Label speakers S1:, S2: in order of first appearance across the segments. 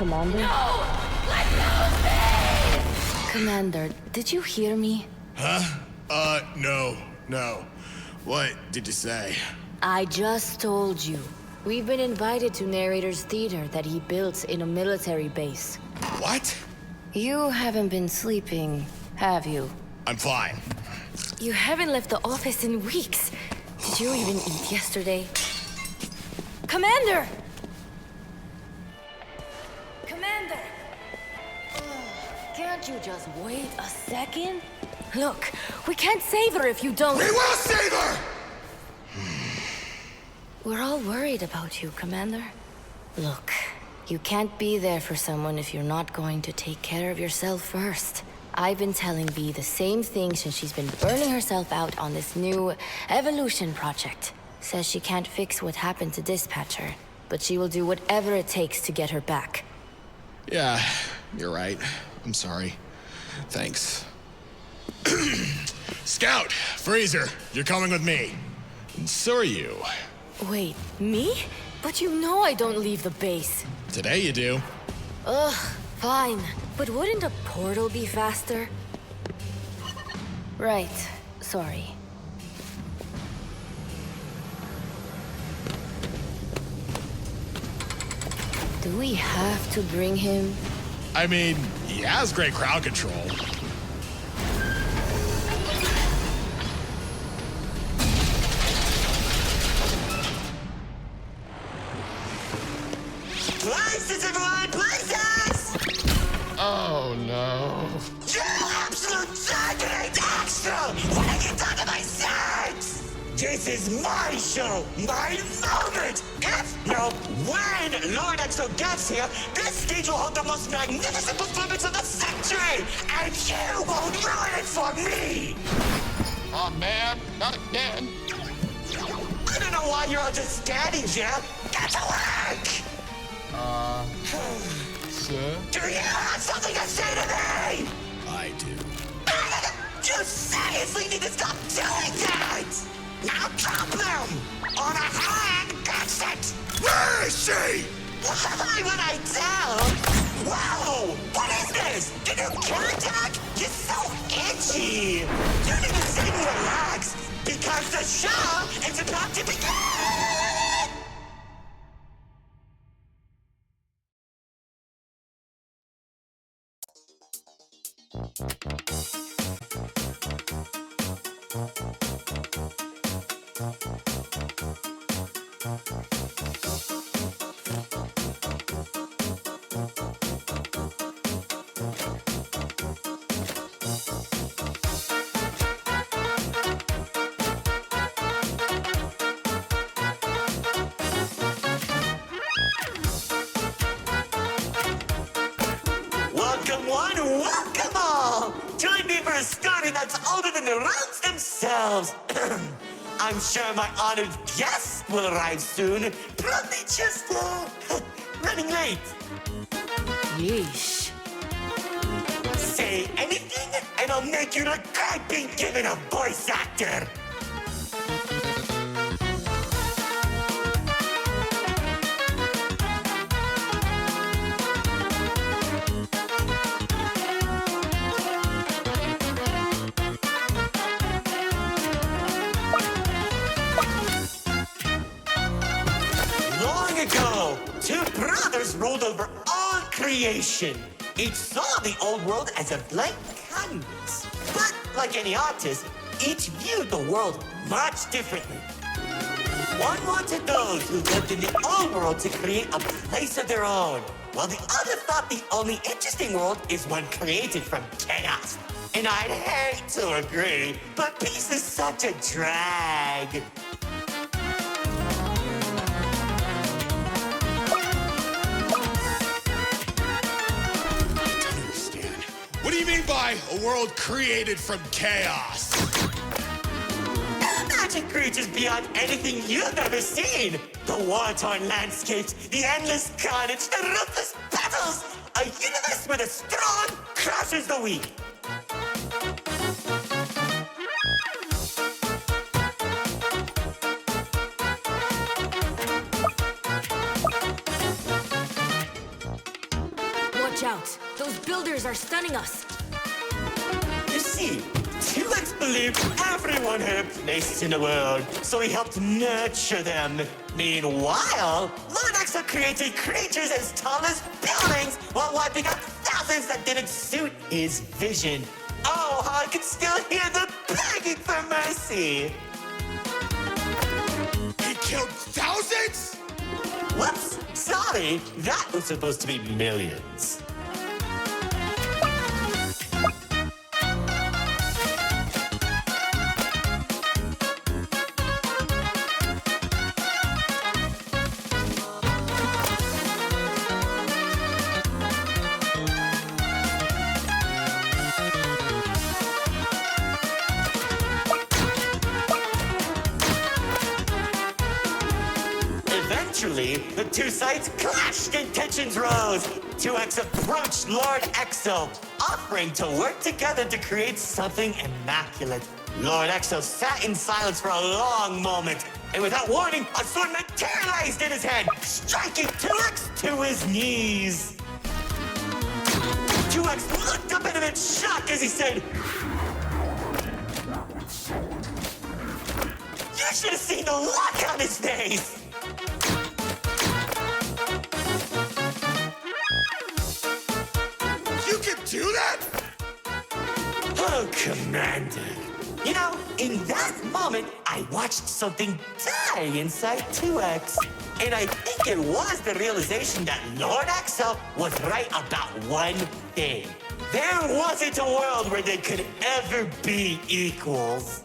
S1: Commander?
S2: No! Let go of me!
S1: Commander, did you hear me?
S3: Huh? No. What did you say?
S1: I just told you. We've been invited to Narrator's theater that he built in a military base.
S3: What?
S1: You haven't been sleeping, have you?
S3: I'm fine.
S1: You haven't left the office in weeks. Did you even eat yesterday? Commander! Commander! Can't you just wait a second? Look, we can't save her if you don't...
S3: We will save her!
S1: We're all worried about you, Commander. Look, you can't be there for someone if you're not going to take care of yourself first. I've been telling Bee the same thing since she's been burning herself out on this new evolution project. Says she can't fix what happened to Dispatcher, but she will do whatever it takes to get her back.
S3: Yeah, you're right. I'm sorry. Thanks. Scout, Freezer, you're coming with me. And so are you.
S1: Wait, me? But you know I don't leave the base.
S3: Today you do.
S1: Ugh, fine. But wouldn't a portal be faster? Right, sorry. Do we have to bring him?
S3: I mean, he has great crowd control.
S4: Places, everyone! Places!
S3: Oh, no.
S4: You absolute targeting extra! What have you done to my sex? This is my show, my moment! If, no, when Lord Extra gets here, this stage will hold the most magnificent performance of the century! And you won't ruin it for me!
S3: Oh, man, not again.
S4: I don't know why you're all just standing here. Get to work!
S3: Sir?
S4: Do you have something to say to me?
S3: I do.
S4: You seriously need to stop doing that! Now drop them! On a hand, that's it!
S3: Where is she?
S4: Why would I tell? Whoa! What is this? Did you contact? You're so itchy! You need to sit and relax, because the show is about to begin! Welcome one, welcome all! Join me for a story that's older than the roads themselves. I'm sure my honored guests will arrive soon. Probably just, running late.
S1: Yeesh.
S4: Say anything, and I'll make you regret being given a voice actor. Long ago, two brothers ruled over all creation. Each saw the old world as a blank canvas. But like any artist, each viewed the world much differently. One wanted those who lived in the old world to create a place of their own, while the other thought the only interesting world is one created from chaos. And I'd hate to agree, but peace is such a drag.
S3: What do you mean by a world created from chaos?
S4: Magic creatures beyond anything you've ever seen. The war-torn landscapes, the endless carnage, the ruthless battles. A universe where the strong crushes the weak.
S1: Watch out! Those builders are stunning us!
S4: You see, T-Rex believed everyone had a place in the world, so he helped nurture them. Meanwhile, Lord Exo created creatures as tall as buildings while wiping out thousands that didn't suit his vision. Oh, how I can still hear them begging for mercy!
S3: He killed thousands?
S4: Whoops, sorry, that was supposed to be millions. Eventually, the two sides clashed and tensions rose. 2X approached Lord Exo, offering to work together to create something immaculate. Lord Exo sat in silence for a long moment, and without warning, a sword materialized in his hand, striking 2X to his knees. 2X looked up at him in shock as he said, "You should have seen the look on his face!"
S3: You can do that?
S4: Oh, Commander. You know, in that moment, I watched something die inside 2X. And I think it was the realization that Lord Exo was right about one thing. There wasn't a world where they could ever be equals.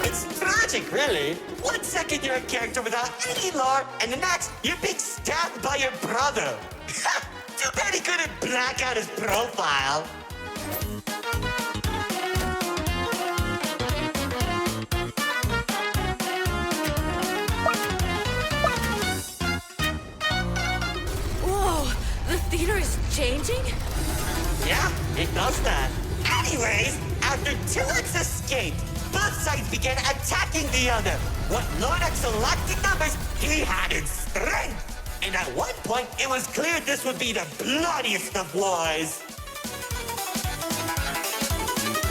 S4: It's tragic, really. 1 second you're a character without any lore, and the next you're being stabbed by your brother. Too bad he couldn't black out his profile.
S1: Whoa! The theater is changing?
S4: Yeah, it does that. Anyways, after 2X escaped, both sides began attacking the other. What Lord Exo lacked in numbers, he had in strength. And at one point, it was clear this would be the bloodiest of wars.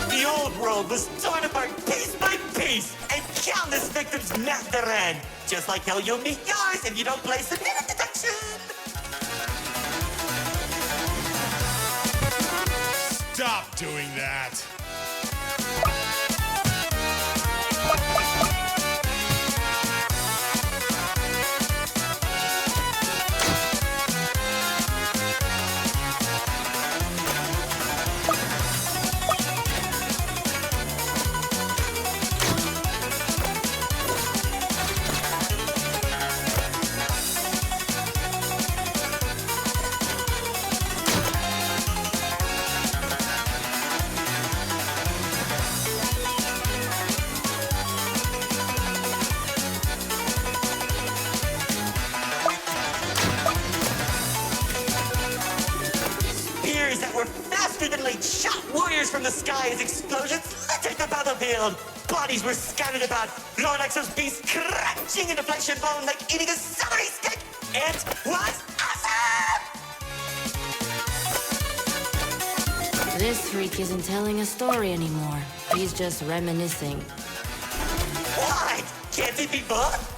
S4: The old world was torn apart piece by piece, and countless victims met their end. Just like how you'll meet yours if you don't play submitted detection.
S3: Stop doing that.
S4: Shot warriors from the sky as explosions littered the battlefield. Bodies were scattered about. Lord Exo's beast crunching into flesh and bone like eating a celery stick. It was awesome!
S1: This freak isn't telling a story anymore. He's just reminiscing.
S4: What? Can't it be both?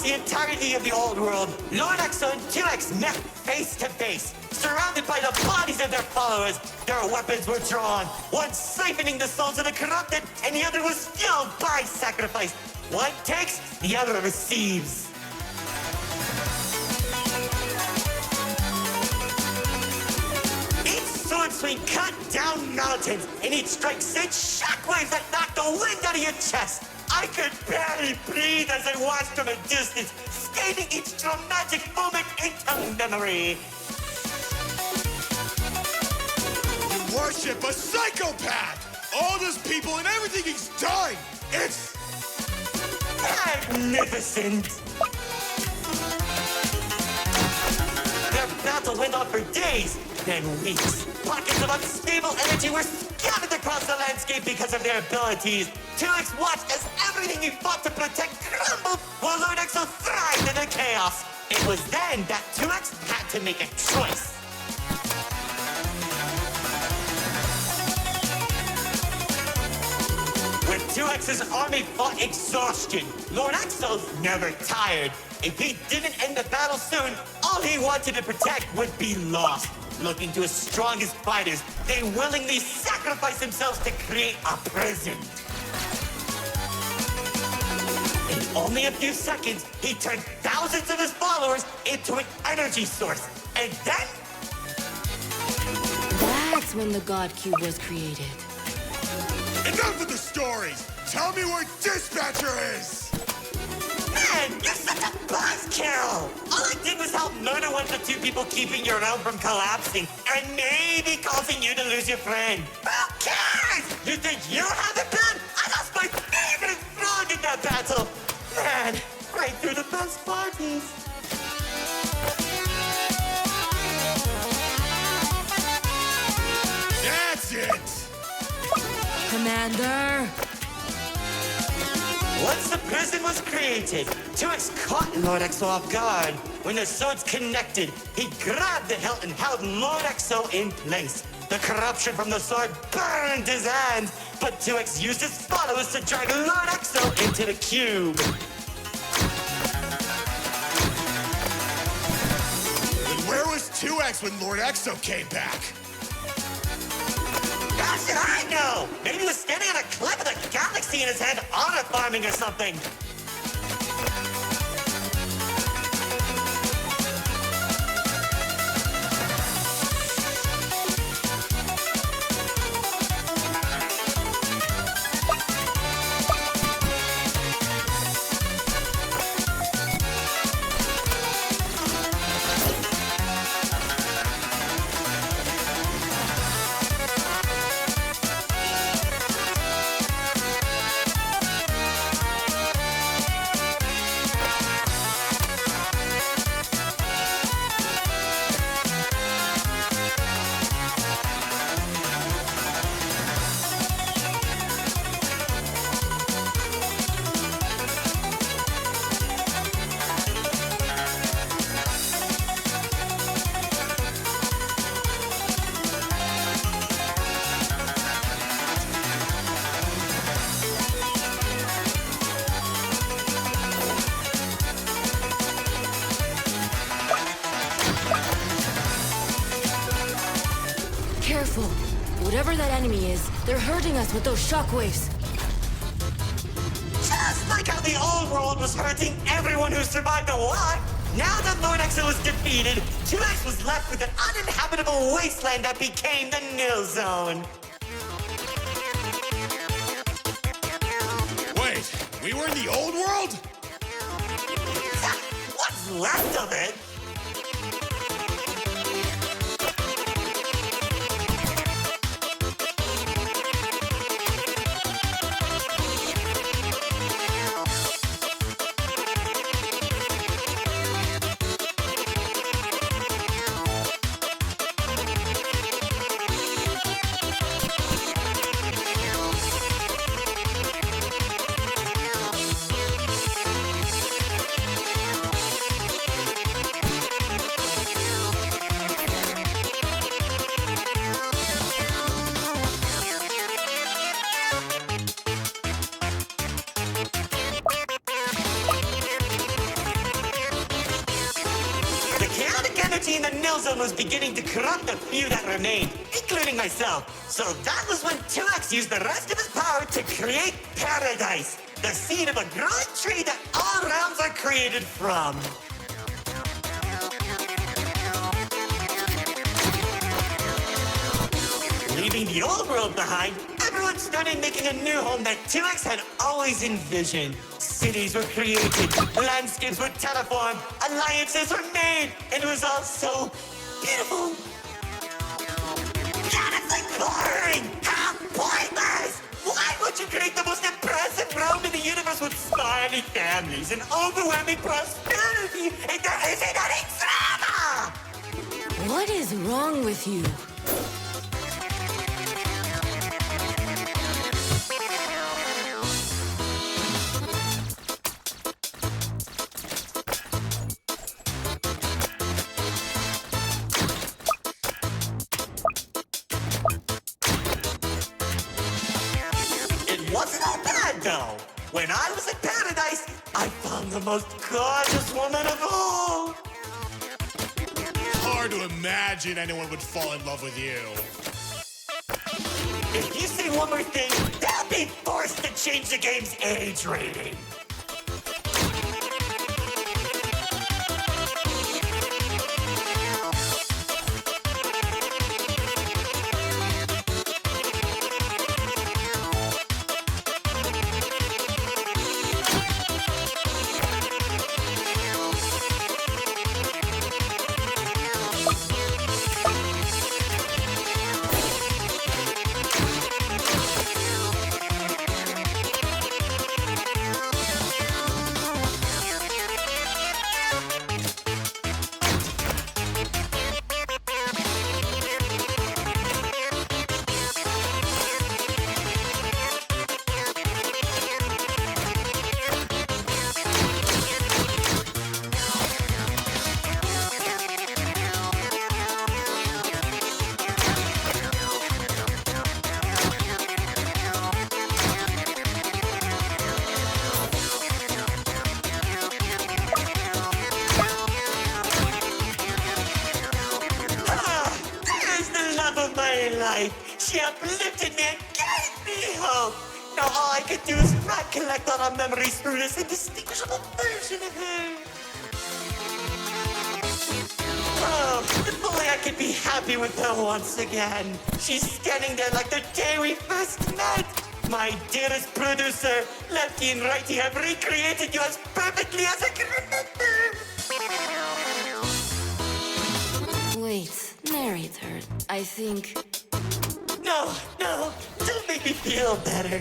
S4: The entirety of the old world, Lord Exo and 2X met face to face, surrounded by the bodies of their followers. Their weapons were drawn, one siphoning the souls of the corrupted, and the other was fueled by sacrifice. One takes, the other receives. Each sword swing cut down mountains, and each strike sent shockwaves that knocked the wind out of your chest. I could barely breathe as I watched from a distance, stating each dramatic moment into memory.
S3: You worship a psychopath! All those people and everything he's done! It's
S4: magnificent! Their battle went on for days, then weeks. Pockets of unstable energy were scattered across the landscape because of their abilities. 2X watched as everything he fought to protect crumbled, while Lord Exo thrived in the chaos. It was then that 2X had to make a choice. When 2X's army fought exhaustion, Lord Exo's never tired. If he didn't end the battle soon, all he wanted to protect would be lost. Looking to his strongest fighters, they willingly sacrificed themselves to create a prison. In only a few seconds, he turned thousands of his followers into an energy source. And then...
S1: That's when the God Cube was created.
S3: Enough of the stories! Tell me where Dispatcher is!
S4: Man, you're such a buzzkill! All I did was help murder one of the two people keeping your realm from collapsing, and maybe causing you to lose your friend. Who cares? You think you have it bad? I lost my favorite frog in that battle! Man, right through the best parties.
S3: That's it!
S1: Commander!
S4: Once the prison was created, 2X caught Lord Exo off guard. When the swords connected, he grabbed the hilt and held Lord Exo in place. The corruption from the sword burned his hand, but 2X used his followers to drag Lord Exo into the cube.
S3: And where was 2X when Lord Exo came back?
S4: How should I know? Maybe he was standing on a cliff with a galaxy in his hand, honor farming or something.
S1: Careful. Whatever that enemy is, they're hurting us with those shockwaves.
S4: Just like how the old world was hurting everyone who survived the war, now that Lord Exo was defeated, 2X was left with an uninhabitable wasteland that became the nil zone.
S3: Wait, we were in the old world?
S4: What's left of it? In the nil zone was beginning to corrupt the few that remained, including myself. So that was when 2X used the rest of his power to create Paradise, the seed of a growing tree that all realms are created from. Leaving the old world behind, everyone started making a new home that 2X had always envisioned. Cities were created, landscapes were terraformed, alliances were made, and it was all so beautiful. God, it's like boring! How pointless! Why would you create the most impressive realm in the universe with smiley families and overwhelming prosperity, and there isn't any drama?
S1: What is wrong with you?
S4: It wasn't all bad, though. When I was in paradise, I found the most gorgeous woman of all.
S3: Hard to imagine anyone would fall in love with you.
S4: If you say one more thing, they'll be forced to change the game's age rating. She uplifted me and gave me hope. Now all I could do is recollect all our memories through this indistinguishable version of her. Oh, if only I could be happy with her once again. She's standing there like the day we first met. My dearest producer, Lefty and Righty have recreated you as perfectly as I can remember.
S1: Wait, narrator. I think...
S4: No, don't make me feel better.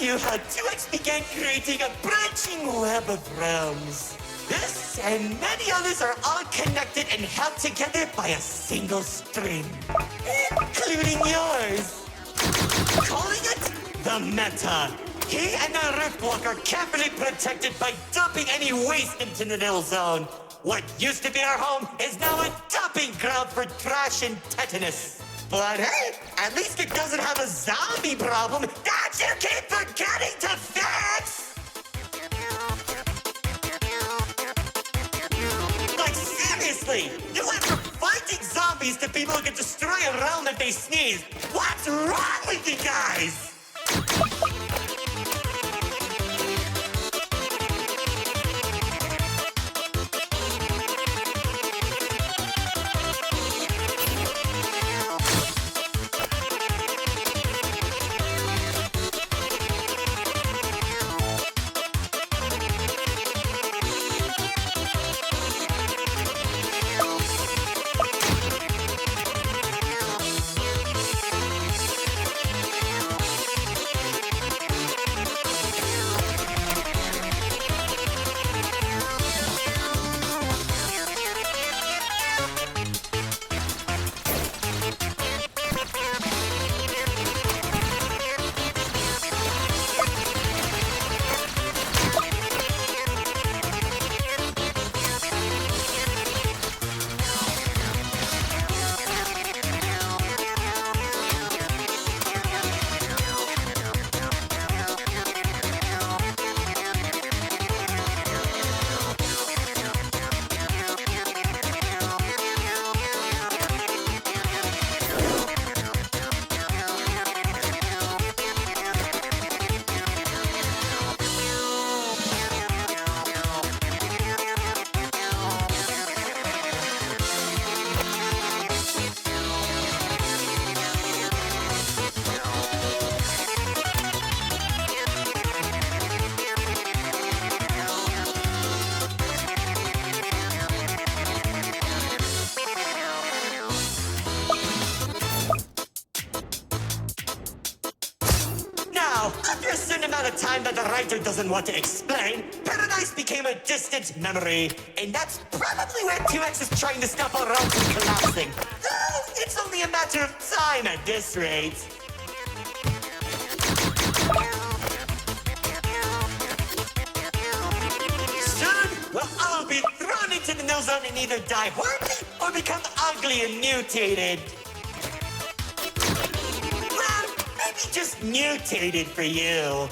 S4: You how 2X began creating a branching web of realms. This and many others are all connected and held together by a single string, including yours. Calling it the Meta. He and the Riftwalk are carefully protected by dumping any waste into the nil zone. What used to be our home is now a dumping ground for trash and tetanus. But hey, at least it doesn't have a zombie problem that you keep forgetting to fix! Like seriously, you went from fighting zombies to people who can destroy a realm if they sneeze. What's wrong with you guys? amount of time that the writer doesn't want to explain, Paradise became a distant memory. And that's probably where 2X is trying to stop our route from collapsing. Though it's only a matter of time at this rate. Soon, we'll all be thrown into the nil zone and either die horribly or become ugly and mutated. Well, maybe just mutated for you.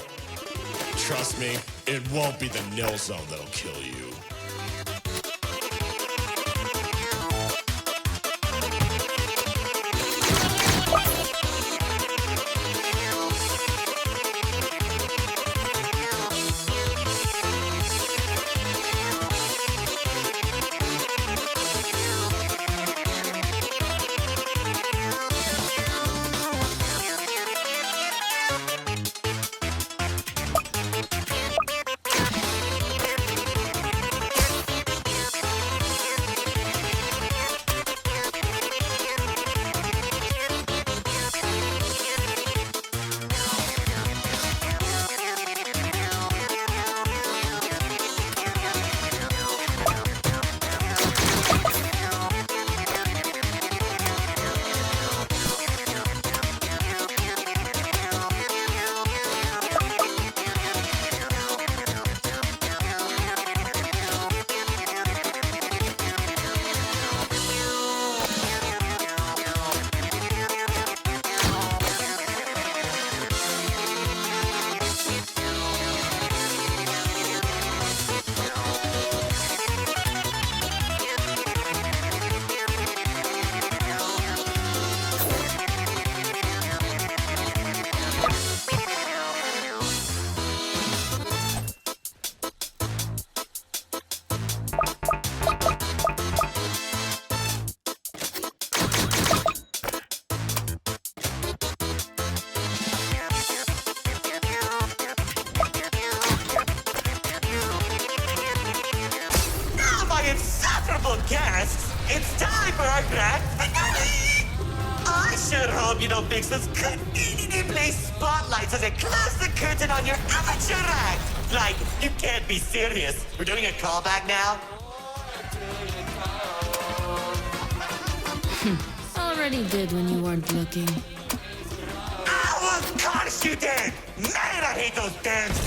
S3: Trust me, it won't be the nil zone that'll kill you. Guests, it's time for our grand finale! I sure hope you don't fix this conveniently placed spotlights as it closes the curtain on your amateur act. Like, you can't be serious. We're doing a callback now?
S1: Already did when you weren't looking.
S4: Of course you did! Man, I hate those dance!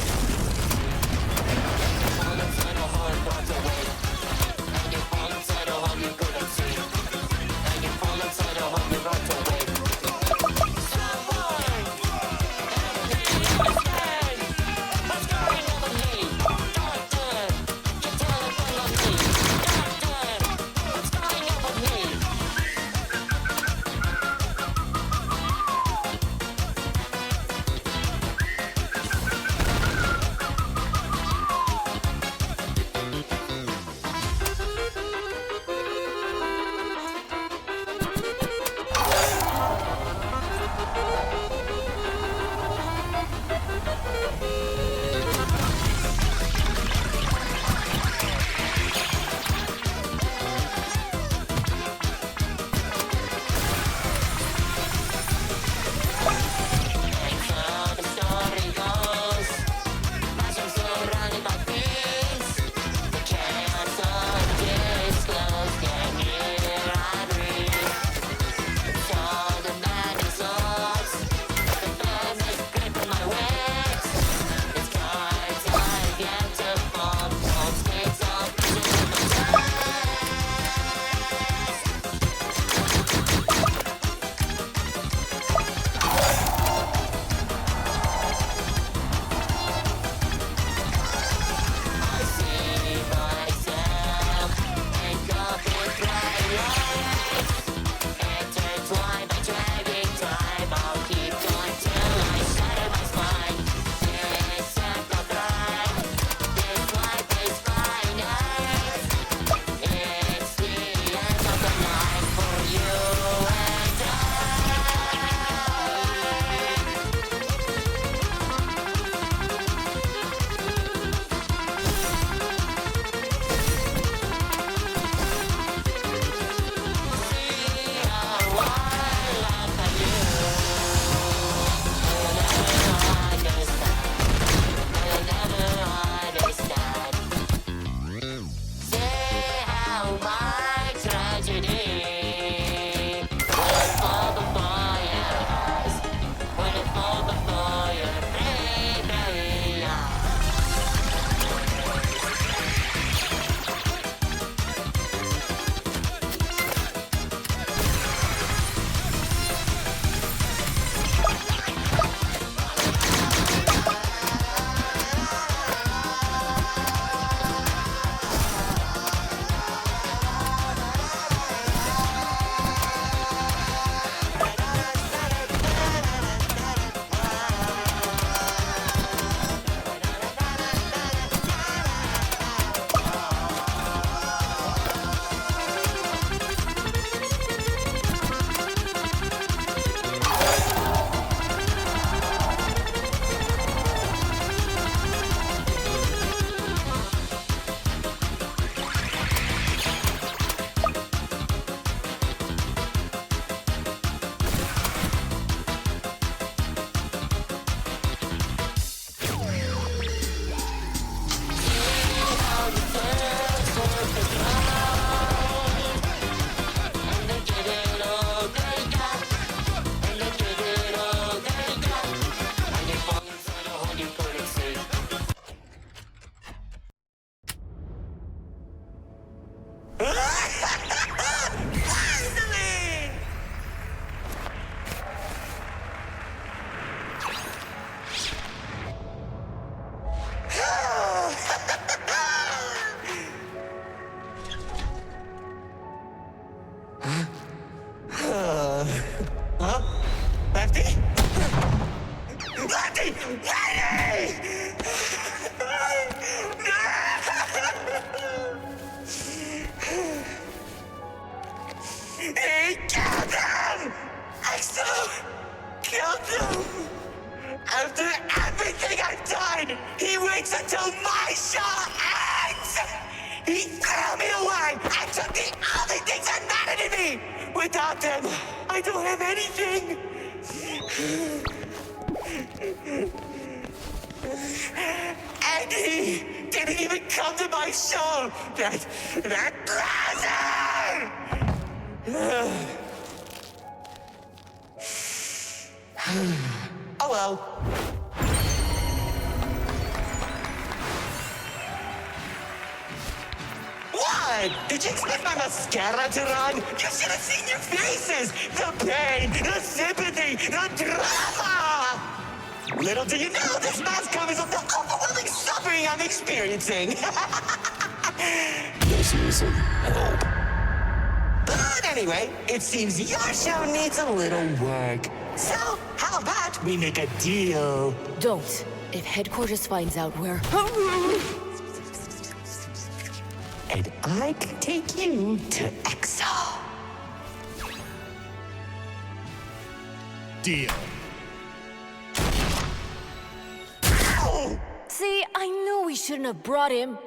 S3: Eddie! Eddie! He killed him! Axel! Killed him! After everything I've done, he waits until my show ends! He threw me away and took the only things that mattered to me! Without them, I don't have anything! And he didn't even come to my show! That loser! Oh well. What? Did you expect my mascara to run? You should have seen your faces! The pain, the sympathy, the drama! Little do you know, this mask covers up the overwhelming suffering I'm experiencing!
S5: This isn't help.
S3: But anyway, it seems your show needs a little work. So, how about we make a deal?
S1: Don't. If headquarters finds out we're...
S3: And I can take you to Exo.
S5: Deal.
S1: See, I knew we shouldn't have brought him.